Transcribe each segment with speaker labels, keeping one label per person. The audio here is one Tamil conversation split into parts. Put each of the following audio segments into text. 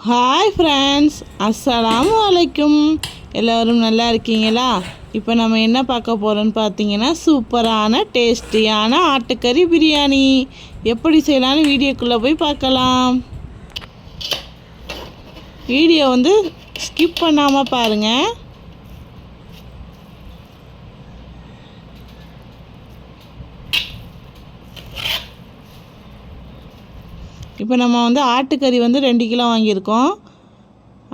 Speaker 1: ஹாய் ஃப்ரெண்ட்ஸ், அஸ்ஸலாமு அலைக்கும். எல்லோரும் நல்லா இருக்கீங்களா? இப்போ நம்ம என்ன பார்க்க போகிறோன்னு பார்த்தீங்கன்னா, சூப்பரான டேஸ்டியான ஆட்டுக்கறி பிரியாணி எப்படி செய்யலான்னு வீடியோக்குள்ளே போய் பார்க்கலாம். வீடியோ ஸ்கிப் பண்ணாமல் பாருங்கள். இப்போ நம்ம ஆட்டுக்கறி 2 கிலோ வாங்கியிருக்கோம்.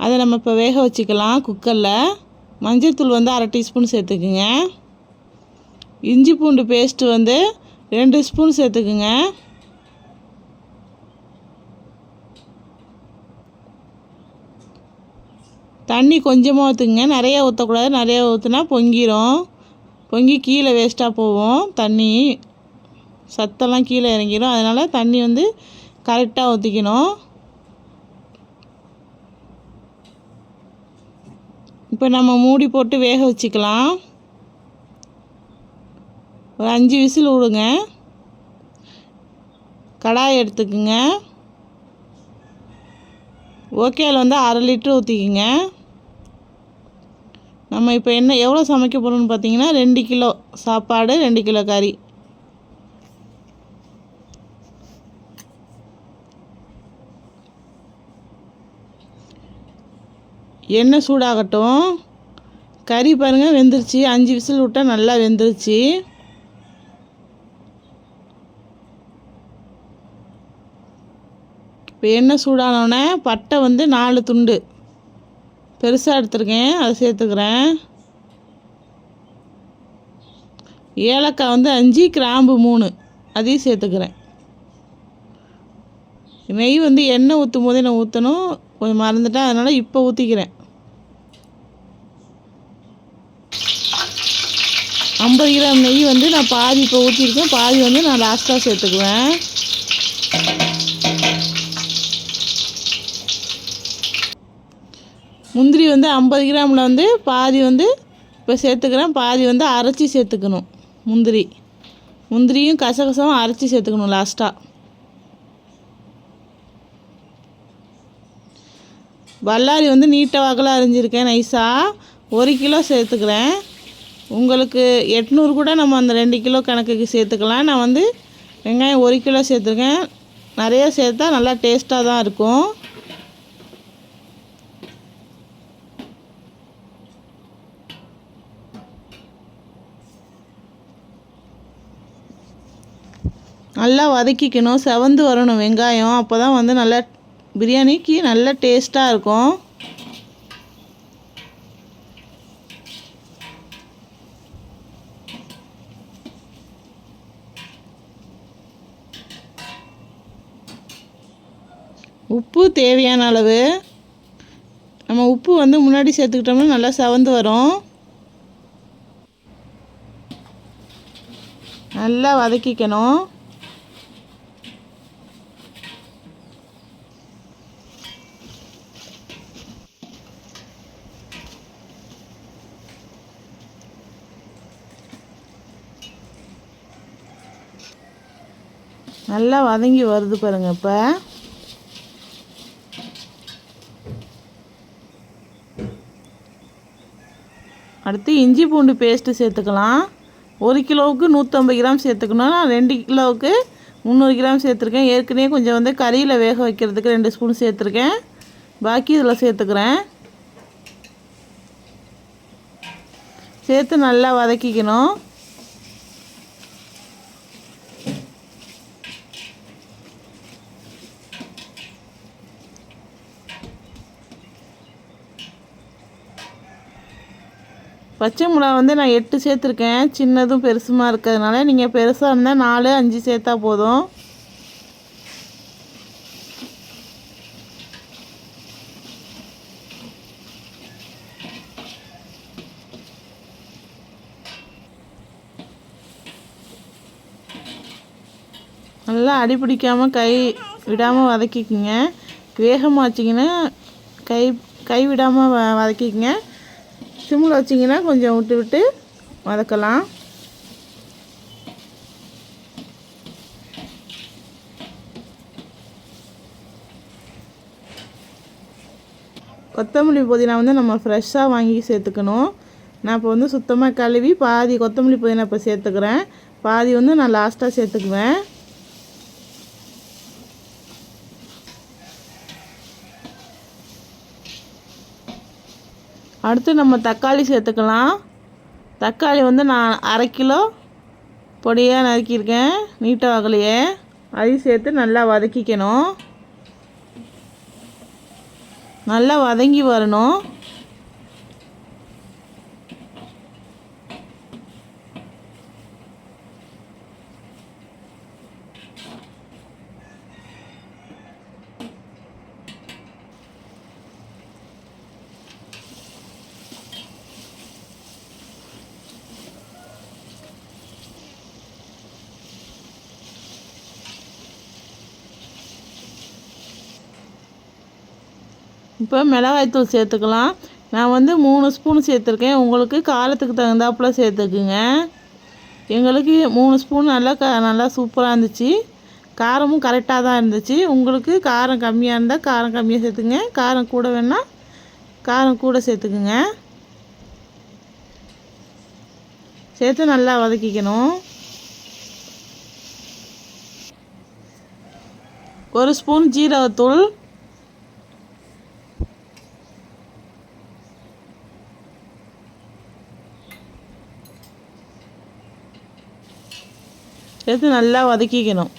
Speaker 1: அதை நம்ம இப்போ வேக வச்சுக்கலாம் குக்கரில். மஞ்சள்தூள் 1/2 டீஸ்பூன் சேர்த்துக்குங்க. இஞ்சி பூண்டு பேஸ்ட்டு 2 ஸ்பூன் சேர்த்துக்குங்க. தண்ணி கொஞ்சமாக ஊற்றுங்க, நிறையா ஊற்றக்கூடாது. நிறையா ஊற்றுனா பொங்கிடும். பொங்கி கீழே வேஸ்ட்டாக போகும். தண்ணி சத்தெல்லாம் கீழே இறங்கிடும். அதனால் தண்ணி கரெக்டாக ஊற்றிக்கணும். இப்போ நம்ம மூடி போட்டு வேக வச்சுக்கலாம். ஒரு 5 விசில் விடுங்க. கடாய் எடுத்துக்குங்க. ஓகேல 1/2 லிட்டர் ஊற்றிக்குங்க. நம்ம இப்போ எவ்வளோ சமைக்க போகிறோம்னு பார்த்தீங்கன்னா 2 கிலோ சாப்பாடு, 2 கிலோ கறி. எண்ணெய் சூடாகட்டும். கறி பாருங்கள் வெந்துருச்சு. 5 விசில் விட்டால் நல்லா வெந்துருச்சு. இப்போ எண்ணெய் சூடானோடனே பட்டை 4 துண்டு பெருசாக எடுத்துருக்கேன், அதை சேர்த்துக்கிறேன். ஏலக்காய் 5, கிராம்பு 3 அதையும் சேர்த்துக்கிறேன். நெய் எண்ணெய் ஊற்றும் போதே நான் ஊற்றணும், கொஞ்சம் மறந்துட்டேன், அதனால் இப்போ ஊற்றிக்கிறேன். 50 கிராம் நெய் நான் பாதி இப்போ ஊற்றிருக்கேன், பாதி நான் லாஸ்ட்டாக சேர்த்துக்குவேன். முந்திரி 50 கிராமில் பாதி இப்போ சேர்த்துக்கிறேன், பாதி அரைச்சி சேர்த்துக்கணும். முந்திரியும் கசகசாவும் அரைச்சி சேர்த்துக்கணும் லாஸ்ட்டாக. பல்லாரி நீட்ட வாக்கில் அரிஞ்சிருக்கேன் நைஸாக. 1 கிலோ சேர்த்துக்கிறேன். உங்களுக்கு 800 கூட நம்ம அந்த 2 கிலோ கணக்குக்கு சேர்த்துக்கலாம். நான் வெங்காயம் 1 கிலோ சேர்த்துருக்கேன். நிறைய சேர்த்தா நல்லா டேஸ்ட்டாக தான் இருக்கும். நல்லா வதக்கிக்கணும், செவந்து வரணும் வெங்காயம். அப்போ தான் நல்லா பிரியாணிக்கு நல்ல டேஸ்ட்டாக இருக்கும். உப்பு தேவையான அளவு. நம்ம உப்பு முன்னாடி சேர்த்துக்கிட்டோம்னா நல்லா செவந்து வரும். நல்லா வதக்கிக்கணும். நல்லா வதங்கி வருது பாருங்கள். இப்போ அடுத்து இஞ்சி பூண்டு பேஸ்ட்டு சேர்த்துக்கலாம். 1 கிலோவுக்கு 150 கிராம் சேர்த்துக்கணும். நான் 2 கிலோவுக்கு 300 கிராம் சேர்த்துருக்கேன். ஏற்கனவே கொஞ்சம் கறியில் வேக வைக்கிறதுக்கு 2 ஸ்பூன் சேர்த்துருக்கேன். பாக்கி இதில் சேர்த்துக்கிறேன். சேர்த்து நல்லா வதக்கிக்கணும். பச்சை மிளகா நான் 8 சேர்த்துருக்கேன். சின்னதும் பெருசுமாக இருக்கிறதுனால நீங்கள் பெருசாக இருந்தால் 4, 5 சேர்த்தா போதும். நல்லா அடி பிடிக்காமல் கை விடாமல் வதக்கிக்குங்க. வேகமாக வச்சிங்கன்னா கை விடாமல் வதக்கிக்குங்க. சிம்மில் வச்சிங்கன்னா கொஞ்சம் விட்டு விட்டு வதக்கலாம். கொத்தமல்லி புதினா வந்து நம்ம ஃப்ரெஷ்ஷாக வாங்கி சேர்த்துக்கணும். நான் இப்போ வந்து சுத்தமாக கழுவி பாதி கொத்தமல்லி புதினா இப்போ சேர்த்துக்கிறேன், பாதி வந்து நான் லாஸ்ட்டாக சேர்த்துக்குவேன். அடுத்து நம்ம தக்காளி சேர்த்துக்கலாம். தக்காளி வந்து நான் 1/2 கிலோ பொடியாக நறுக்கியிருக்கேன், நீட்ட வாகலையே. அதையும் சேர்த்து நல்லா வதக்கிக்கணும். நல்லா வதங்கி வரணும். இப்போ மிளகாய்த்தூள் சேர்த்துக்கலாம். நான் வந்து 3 ஸ்பூன் சேர்த்துருக்கேன். உங்களுக்கு காரத்துக்கு தகுந்தாப்புல சேர்த்துக்குங்க. எங்களுக்கு 3 ஸ்பூன் நல்லா சூப்பராக இருந்துச்சு. காரமும் கரெக்டாக தான் இருந்துச்சு. உங்களுக்கு காரம் கம்மியாக இருந்தால் காரம் கம்மியாக சேர்த்துங்க, காரம் கூட வேணால் காரம் கூட சேர்த்துக்குங்க. சேர்த்து நல்லா வதக்கிக்கணும். 1 ஸ்பூன் ஜீரகத்தூள், சேர்த்து நல்லா வதக்கிக்கணும்.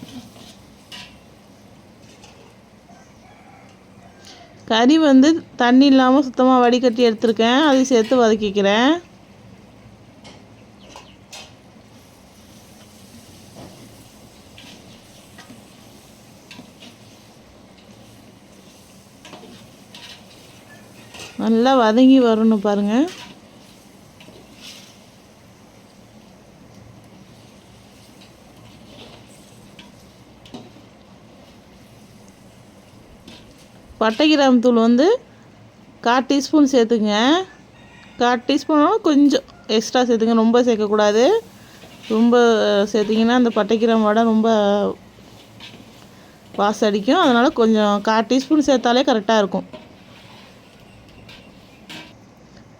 Speaker 1: கறி வந்து தண்ணி இல்லாமல் சுத்தமாக வடிகட்டி எடுத்துருக்கேன், அதையும் சேர்த்து வதக்கிக்கிறேன். நல்லா வதங்கி வரணும் பாருங்கள். பட்டை கிராம்பு தூள் வந்து 1/4 டீஸ்பூன் சேர்த்துங்க. 1/4 டீஸ்பூனும் கொஞ்சம் எக்ஸ்ட்ரா சேர்த்துங்க, ரொம்ப சேர்க்கக்கூடாது. ரொம்ப சேர்த்திங்கன்னா அந்த பட்டை கிராம்போட ரொம்ப வாசம் அடிக்கும். அதனால் கொஞ்சம் 1/4 டீஸ்பூன் சேர்த்தாலே கரெக்டாக இருக்கும்.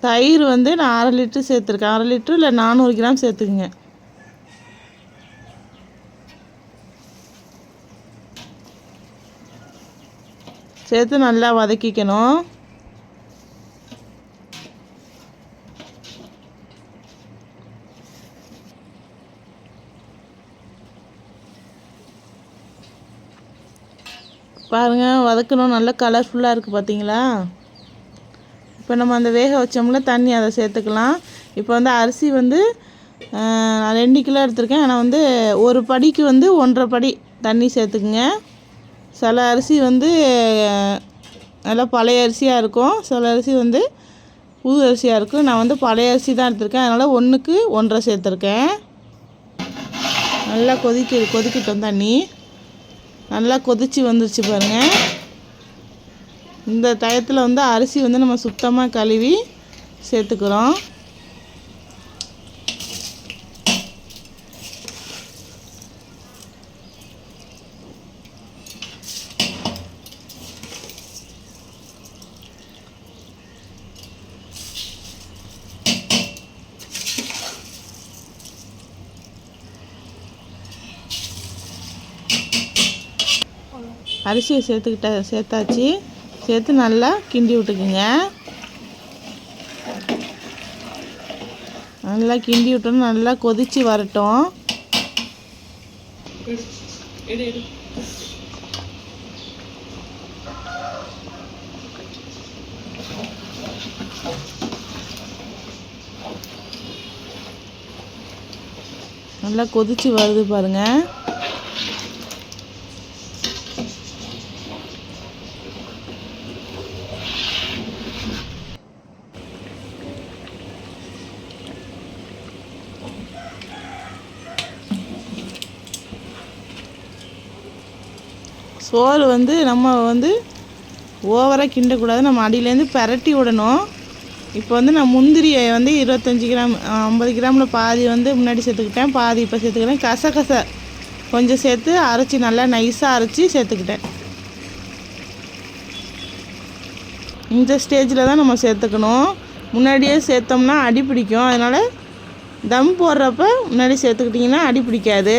Speaker 1: தயிர் வந்து நான் 1/2 லிட்டர் சேர்த்துருக்கேன். 1/2 லிட்டர் இல்லை 400 கிராம் சேர்த்துக்குங்க. சேர்த்து நல்லா வதக்கிக்கணும். பாருங்கள், வதக்கணும். நல்லா கலர்ஃபுல்லாக இருக்குது பார்த்தீங்களா? இப்போ நம்ம அந்த வேக வச்சோம்ல தண்ணி, அதை சேர்த்துக்கலாம். இப்போ வந்து அரிசி வந்து 2 கிலோ எடுத்திருக்கேன். ஆனால் வந்து ஒரு படிக்கு வந்து 1.5 படி தண்ணி சேர்த்துக்குங்க. சில அரிசி வந்து நல்லா பழைய அரிசியாக இருக்கும், சில அரிசி வந்து புது அரிசியாக இருக்கும். நான் வந்து பழைய அரிசி தான் எடுத்திருக்கேன், அதனால் 1க்கு 1.5 சேர்த்துருக்கேன். நல்லா கொதிக்கட்டும் தண்ணி. நல்லா கொதித்து வந்துருச்சு பாருங்கள். இந்த டயத்தில் வந்து அரிசி வந்து நம்ம சுத்தமாக கழுவி சேர்த்துக்கிறோம். அரிசியை சேர்த்தாச்சு. சேர்த்து நல்லா கிண்டி விட்டுக்குங்க. நல்லா கிண்டி விட்டோன்னு நல்லா கொதித்து வரட்டும். நல்லா கொதித்து வருது பாருங்கள். சோறு வந்து நம்ம வந்து ஓவராக கிண்டக்கூடாது, நம்ம அடியிலேருந்து பரட்டி விடணும். இப்போ வந்து நான் முந்திரியை வந்து 25 கிராம் 50 கிராமில் பாதி வந்து முன்னாடி சேர்த்துக்கிட்டேன், பாதி இப்போ சேர்த்துக்கிறேன். கசகசை கொஞ்சம் சேர்த்து அரைச்சி நல்லா நைஸாக அரைச்சி சேர்த்துக்கிட்டேன். இந்த ஸ்டேஜில் தான் நம்ம சேர்த்துக்கணும். முன்னாடியே சேர்த்தோம்னா அடி பிடிக்கும். அதனால் தம் போடுறப்ப முன்னாடி சேர்த்துக்கிட்டிங்கன்னா அடி பிடிக்காது.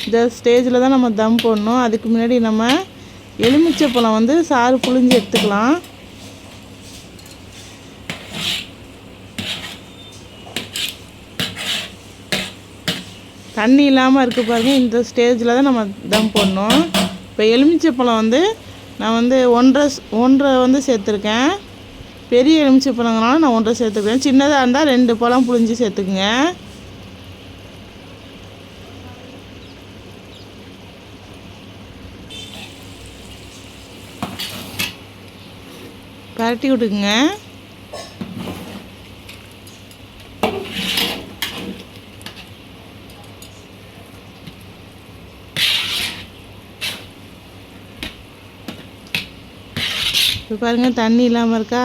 Speaker 1: இந்த ஸ்டேஜில் தான் நம்ம தம் போடணும். அதுக்கு முன்னாடி நம்ம எலுமிச்சை பழம் வந்து சாறு புழிஞ்சு எடுத்துக்கலாம். தண்ணி இல்லாமல் இருக்குது பாருங்கள். இந்த ஸ்டேஜில் தான் நம்ம தம் போடணும். இப்போ எலுமிச்சை பழம் வந்து நான் வந்து ஒன்றரை வந்து சேர்த்துருக்கேன். பெரிய எலுமிச்சை பழங்கனால நான் 1.5 சேர்த்துக்கிறேன். சின்னதாக இருந்தால் 2 பழம் புழிஞ்சு சேர்த்துக்குங்க. பரட்டி விட்டுக்குங்க. இப்போ பாருங்கள் தண்ணி இல்லாமல் இருக்கா.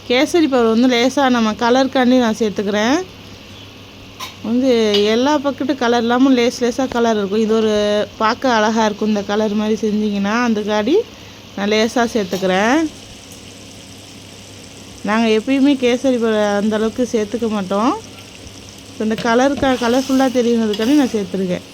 Speaker 1: கேசரி பவுடர் வந்து லேசாக நம்ம கலருக்காண்டி நான் சேர்த்துக்கிறேன். வந்து எல்லா பக்கெட்டு கலர் இல்லாமல் லேசாக கலர் இருக்கும். இது ஒரு பார்க்க அழகாக இருக்கும். இந்த கலர் மாதிரி செஞ்சிங்கன்னா அதுக்காடி நான் லேசாக சேர்த்துக்கிறேன். நாங்கள் எப்பயுமே கேசரி அந்தளவுக்கு சேர்த்துக்க மாட்டோம். இந்த கலர்ஃபுல்லாக தெரியுறதுக்காண்டி நான் சேர்த்துருக்கேன்.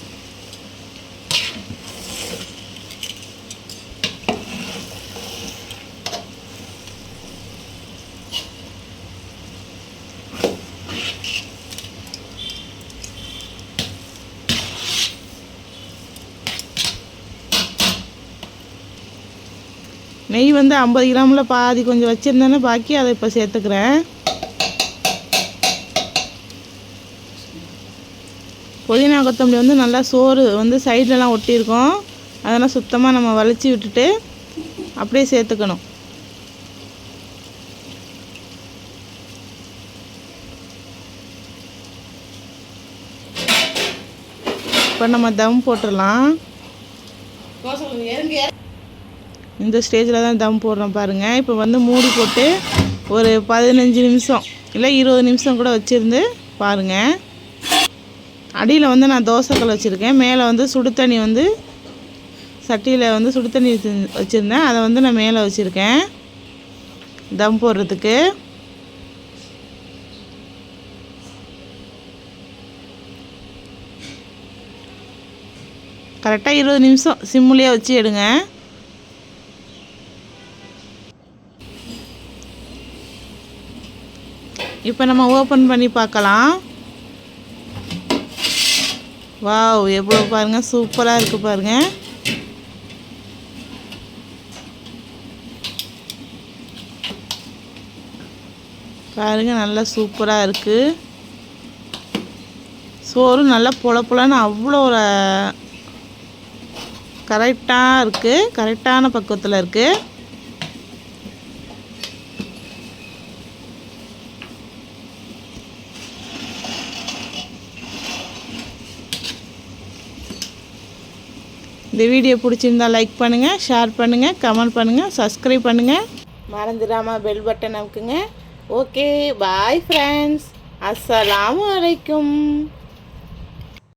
Speaker 1: நெய் வந்து 50 கிராமில் பாதி கொஞ்சம் வச்சுருந்தேன்னா பாக்கி அதை இப்போ சேர்த்துக்கிறேன். புதினா கொத்தமல்லி வந்து நல்லா சோறு வந்து சைட்லலாம் ஒட்டியிருக்கோம். அதெல்லாம் சுத்தமாக நம்ம வலிச்சு விட்டுட்டு அப்படியே சேர்த்துக்கணும். இப்போ நம்ம தம் போட்டுடலாம். இந்த ஸ்டேஜில் தான் தம் போடுறோம் பாருங்கள். இப்போ வந்து மூடி போட்டு ஒரு 15 நிமிஷம் இல்லை 20 நிமிஷம் கூட வச்சுருந்து பாருங்கள். அடியில் வந்து நான் தோசைக்கல் வச்சுருக்கேன். மேலே வந்து சுடு தண்ணி வந்து சட்டியில் வந்து சுடு தண்ணி வச்சுருந்தேன். அதை வந்து நான் மேலே வச்சுருக்கேன் தம் போடுறதுக்கு. கரெக்டாக 20 நிமிஷம் சிம்முலேயே வச்சு எடுங்க. இப்போ நம்ம ஓப்பன் பண்ணி பார்க்கலாம். வாவ், எவ்வளோ பாருங்கள், சூப்பராக இருக்குது பாருங்கள். பாருங்கள் நல்லா சூப்பராக இருக்குது. சோறு நல்லா பொலன்னு அவ்வளோ ஒரு கரெக்டாக இருக்குது. கரெக்டான பக்குவத்தில் இருக்குது. இந்த வீடியோ பிடிச்சிருந்தால் லைக் பண்ணுங்கள், ஷேர் பண்ணுங்கள், கமெண்ட் பண்ணுங்கள், சப்ஸ்கிரைப் பண்ணுங்கள். மறந்துடாமல் பெல் பட்டன் அமுக்குங்க. Okay, bye friends. அஸ்ஸலாமு அலைக்கும்.